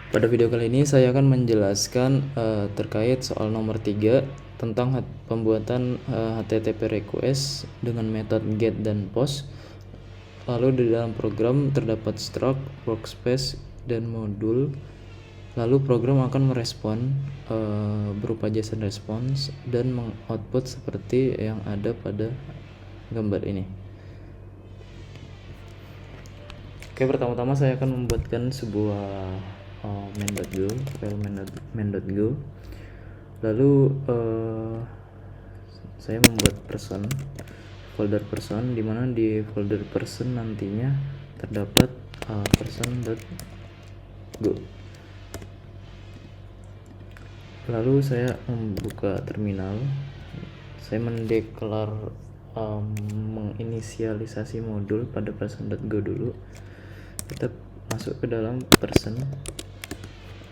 Pada video kali ini saya akan menjelaskan terkait soal nomor 3 tentang pembuatan HTTP request dengan metode get dan post. Lalu di dalam program terdapat struct, workspace, dan modul. Lalu program akan merespon berupa JSON response dan mengoutput seperti yang ada pada gambar ini. Oke, pertama-tama saya akan membuatkan sebuah main.go, file main.go. Lalu saya membuat folder person, dimana di folder person nantinya terdapat person.go. Lalu saya membuka terminal, saya menginisialisasi modul pada person.go dulu. Kita masuk ke dalam person,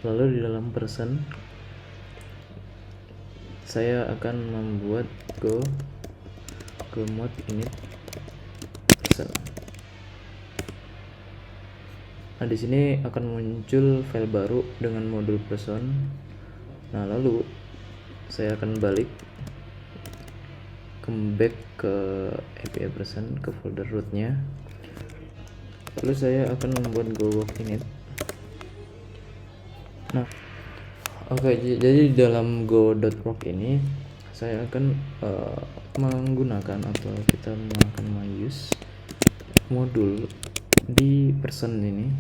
lalu di dalam person saya akan membuat go mode init person. Nah, di sini akan muncul file baru dengan modul person. Nah, lalu saya akan back ke API person, ke folder rootnya. Lalu saya akan membuat go work init. Nah, oke, jadi di dalam go.work ini saya akan menggunakan atau kita menggunakan use modul di person ini.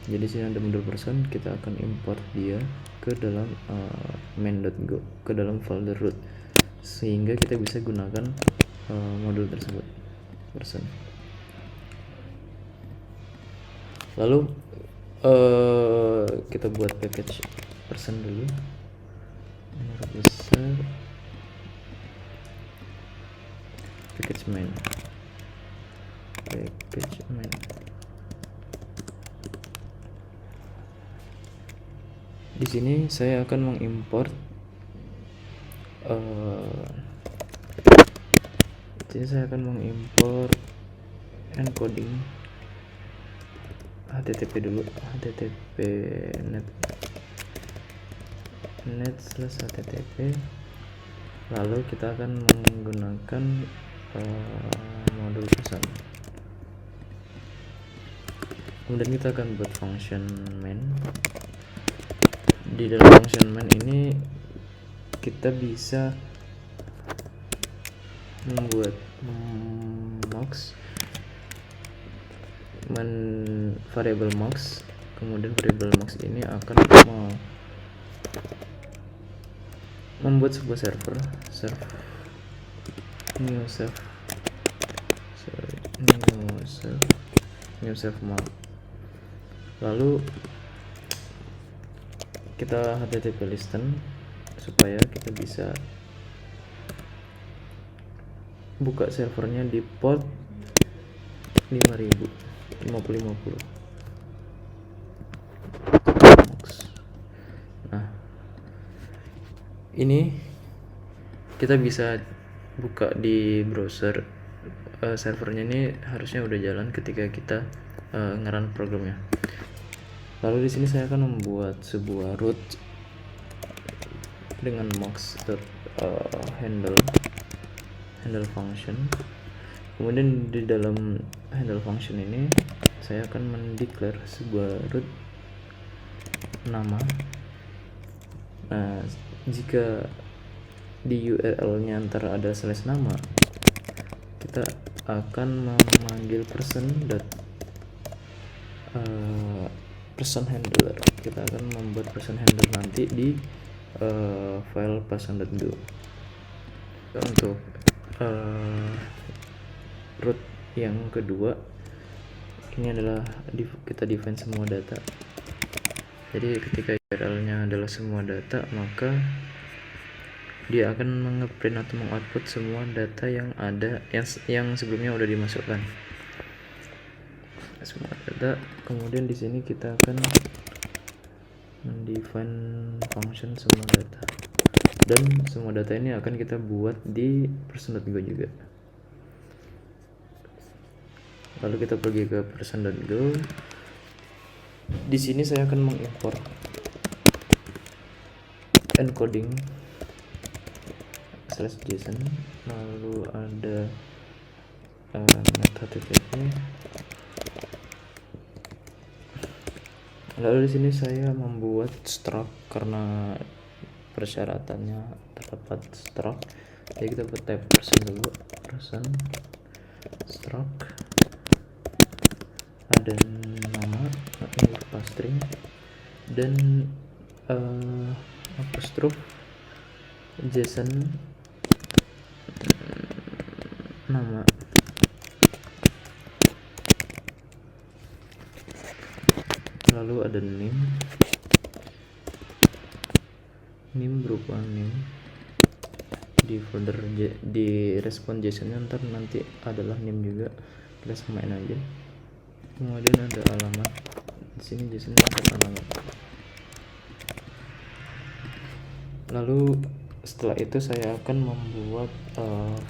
Jadi sini ada modul person, kita akan import dia ke dalam main.go, ke dalam folder root, sehingga kita bisa gunakan modul tersebut person. Lalu kita buat package person dulu, menurut besar package main. Di sini saya akan mengimport encoding HTTP dulu, HTTP net/http. Lalu kita akan menggunakan modul person. Kemudian kita akan buat function main. Di dalam function main ini kita bisa membuat variable max. Kemudian variable max ini akan membuat sebuah new serve map. Lalu kita http listen supaya kita bisa buka servernya di port 5050. Nah, ini kita bisa buka di browser. Servernya ini harusnya udah jalan ketika kita ngerun programnya. Lalu di sini saya akan membuat sebuah root dengan handle function. Kemudian di dalam handle function ini saya akan mendeclare sebuah root nama. Nah, jika di URL-nya antara ada slash nama, kita akan memanggil person handler. Kita akan membuat person handler nanti di file person.go. Untuk root yang kedua, ini adalah kita define semua data. Jadi ketika URL-nya adalah semua data, maka dia akan mengeprint atau mengoutput semua data yang ada yang sebelumnya udah dimasukkan. Semua data. Kemudian di sini kita akan mendefine function semua data. Dan semua data ini akan kita buat di person.go juga. Lalu kita pergi ke person.go. Di sini saya akan mengimport encoding /JSON, lalu ada method HTTP. Lalu di sini saya membuat struct karena persyaratannya terdapat struct. Jadi kita buat type person dulu, person struct, ada nama ini berupa string dan apostrophe JSON nama. Lalu ada name berupa name di folder di respon JSON-nya nanti adalah name juga, kita samain aja. Kemudian ada alamat, di sini JSON alamat. Lalu setelah itu saya akan membuat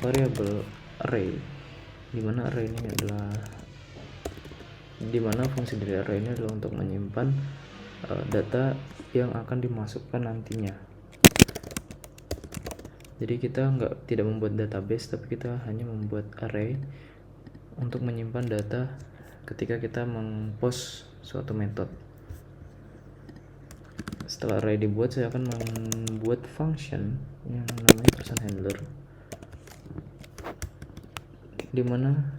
variabel array, dimana array ini adalah fungsi dari array ini adalah untuk menyimpan data yang akan dimasukkan nantinya. Jadi kita tidak membuat database, tapi kita hanya membuat array untuk menyimpan data ketika kita mempost suatu metode. Setelah array dibuat, saya akan membuat function yang namanya person handler, dimana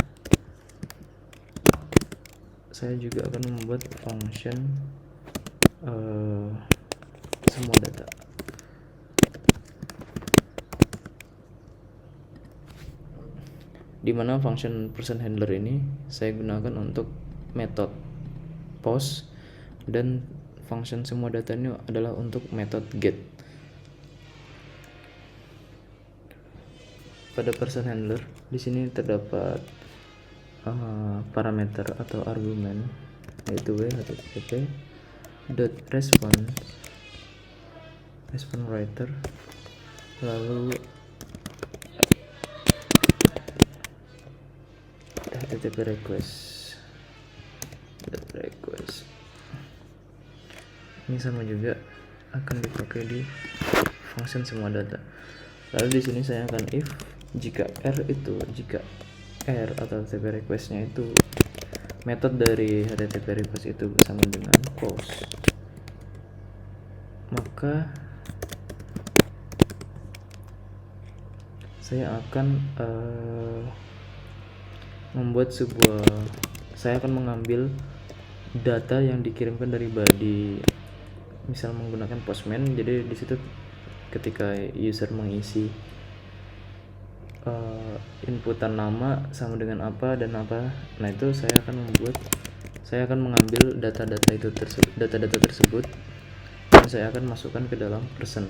saya juga akan membuat function semua data. Dimana function person handler ini saya gunakan untuk method post, dan function semua data ini adalah untuk method get. Pada person handler di sini terdapat parameter atau argumen, yaitu http response writer, lalu http request. Ini sama juga akan dipakai di function semua data. Lalu di sini saya akan if jika R atau HTTP request-nya itu metode dari HTTP request itu sama dengan post, maka saya akan saya akan mengambil data yang dikirimkan dari body, misal menggunakan postman. Jadi di situ ketika user mengisi inputan nama sama dengan apa dan apa, nah itu saya akan mengambil data-data tersebut dan saya akan masukkan ke dalam person.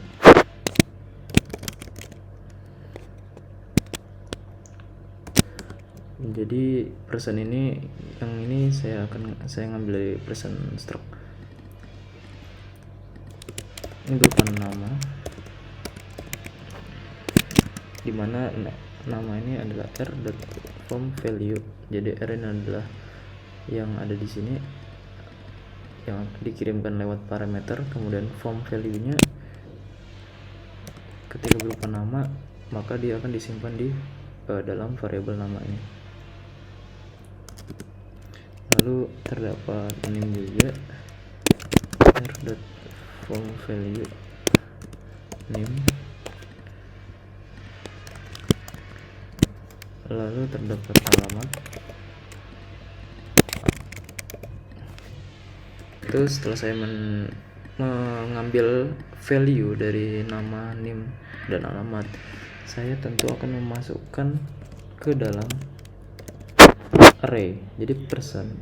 Jadi person ini saya ngambil dari person struct. Ini berupa nama, dimana nama ini adalah r.form value. Jadi r ini adalah yang ada di sini yang dikirimkan lewat parameter, kemudian form value-nya ketika berupa nama, maka dia akan disimpan di dalam variabel nama ini. Lalu terdapat name juga, r.form value name. Lalu terdapat alamat. Itu setelah saya mengambil value dari nama, name, dan alamat, saya tentu akan memasukkan ke dalam array. Jadi person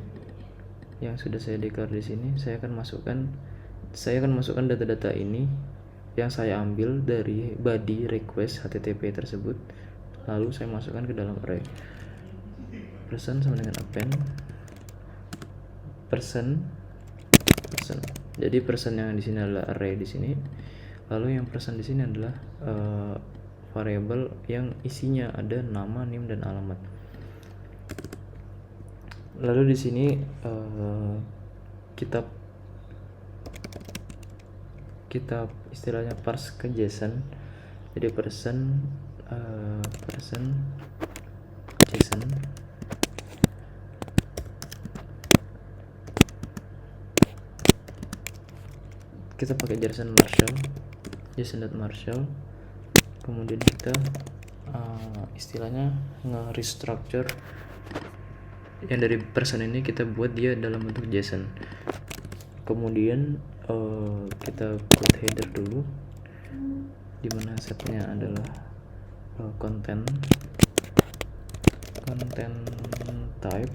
yang sudah saya declare di sini, saya akan masukkan data-data ini yang saya ambil dari body request HTTP tersebut, lalu saya masukkan ke dalam array. Person sama dengan append person. Jadi person yang di sini adalah array di sini, lalu yang person di sini adalah variabel yang isinya ada nama, name, dan alamat. Lalu di sini kita istilahnya parse ke JSON. Jadi person JSON, kita pakai JSON.Marshall, kemudian kita istilahnya nge-restructure yang dari person ini, kita buat dia dalam bentuk JSON. Kemudian kita buat header dulu, dimana setnya adalah content type,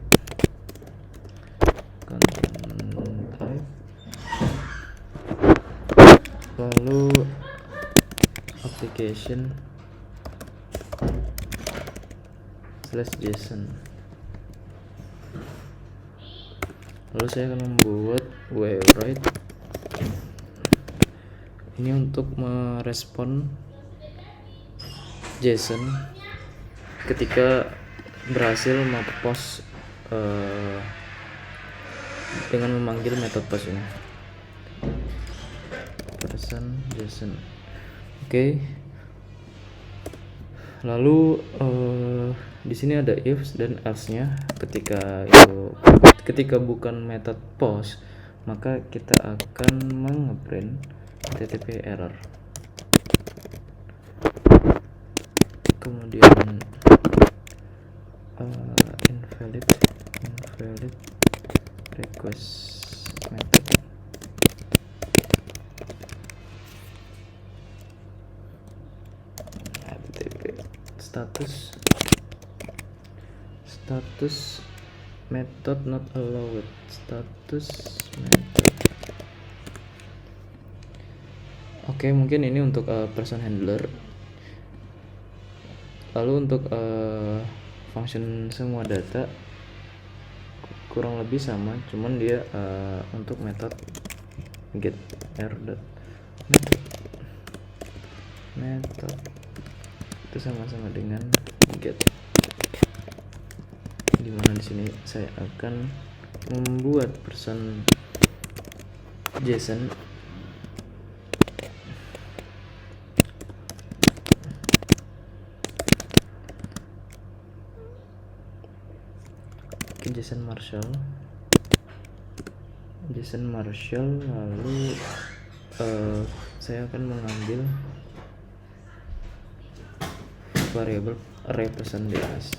lalu application /JSON. Lalu saya akan membuat write ini untuk merespon JSON ketika berhasil mempost dengan memanggil metode post ini, person JSON. Oke. Lalu di sini ada if dan else-nya. Ketika bukan metode post, maka kita akan nge-print HTTP error. Kemudian invalid request method. HTTP status method not allowed, status method. Oke, mungkin ini untuk person handler. Lalu untuk function semua data kurang lebih sama, cuman dia untuk method get method itu sama-sama dengan get, dimana di sini saya akan membuat person JSON JSON Marshall, lalu saya akan mengambil variabel array person ds.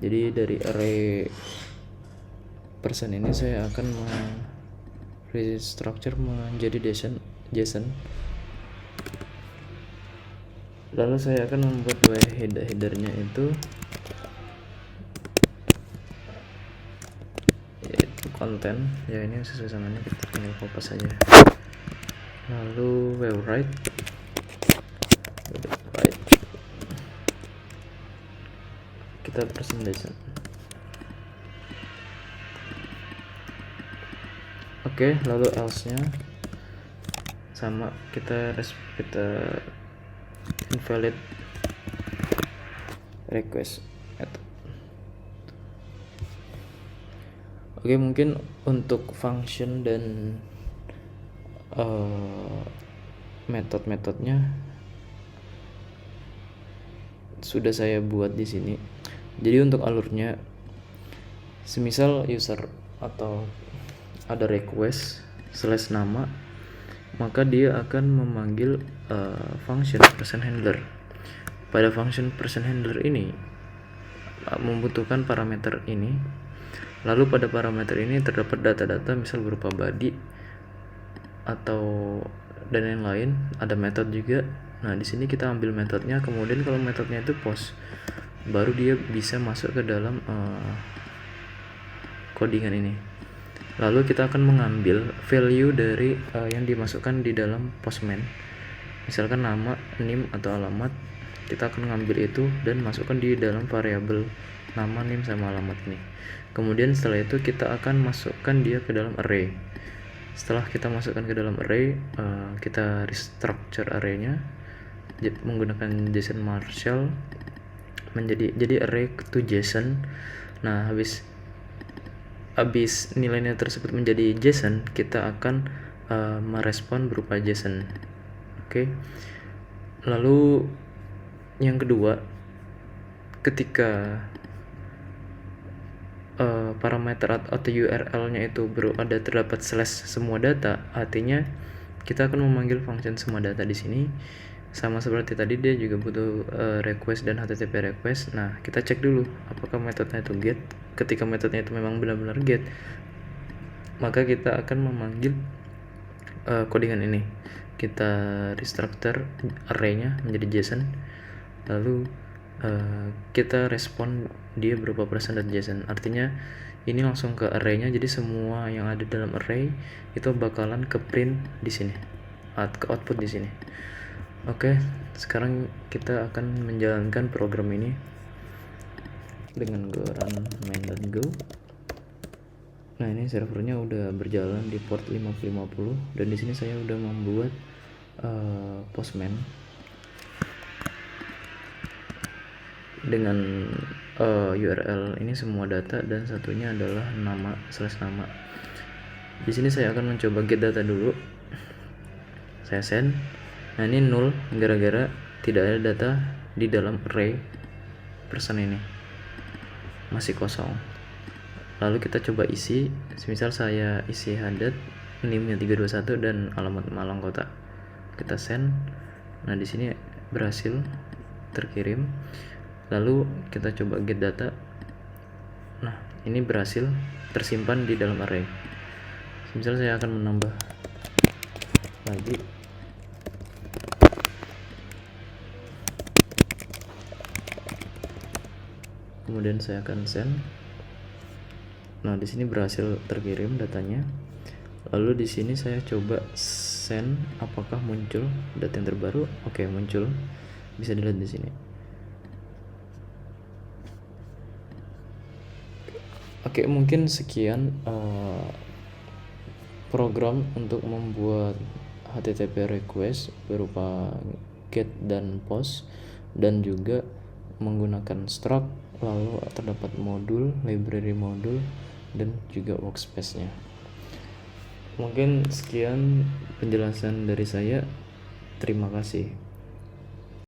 Jadi dari array person ini saya akan restructure menjadi JSON. Lalu saya akan membuat headernya itu yaitu konten, ya ini sesuai sama ini, kita tinggal copy saja. Lalu write kita presentation. Oke, lalu else nya sama, kita invalid request method. Oke, mungkin untuk function dan metode-metodenya sudah saya buat di sini. Jadi untuk alurnya, semisal user atau ada request /nama, maka dia akan memanggil function person handler. Pada function person handler ini membutuhkan parameter ini. Lalu pada parameter ini terdapat data-data misal berupa body atau dan lain-lain, ada metode juga. Nah, di sini kita ambil metodenya, kemudian kalau metodenya itu post, baru dia bisa masuk ke dalam codingan ini. Lalu kita akan mengambil value dari yang dimasukkan di dalam postman. Misalkan nama, NIM atau alamat, kita akan ngambil itu dan masukkan di dalam variabel nama, NIM sama alamat ini. Kemudian setelah itu kita akan masukkan dia ke dalam array. Setelah kita masukkan ke dalam array, kita restructure arraynya menggunakan JSON Marshall menjadi array to JSON. Nah, habis habis nilainya tersebut menjadi JSON, kita akan merespon berupa JSON. Oke. Lalu yang kedua, ketika parameter atau URL-nya itu terdapat slash semua data, artinya kita akan memanggil function semua data di sini. Sama seperti tadi, dia juga butuh request dan HTTP request. Nah, kita cek dulu apakah metodenya itu get. Ketika metodenya itu memang benar-benar get, maka kita akan memanggil codingan ini. Kita restructure array-nya menjadi JSON, lalu kita respon dia berupa %.json. Artinya ini langsung ke array-nya, jadi semua yang ada dalam array itu bakalan ke print di sini, ke output di sini. Oke, sekarang kita akan menjalankan program ini dengan go run main.go. Nah, ini servernya udah berjalan di port 5050 dan di sini saya udah membuat Postman dengan URL ini semua data dan satunya adalah nama /nama. Di sini saya akan mencoba get data dulu. Saya send. Nah, ini 0 gara-gara tidak ada data di dalam array person ini, masih kosong. Lalu kita coba isi, misal saya isi hadat NIM-nya 321 dan alamat Malang Kota. Kita send. Nah, di sini berhasil terkirim. Lalu kita coba get data. Nah, ini berhasil tersimpan di dalam array. Misal saya akan menambah lagi. Kemudian saya akan send. Nah, di sini berhasil terkirim datanya. Lalu di sini saya coba send, apakah muncul data yang terbaru? Oke, muncul. Bisa dilihat di sini. Oke, mungkin sekian program untuk membuat HTTP request berupa get dan post, dan juga menggunakan struct, lalu terdapat modul, library modul, dan juga workspace-nya. Mungkin sekian penjelasan dari saya. Terima kasih.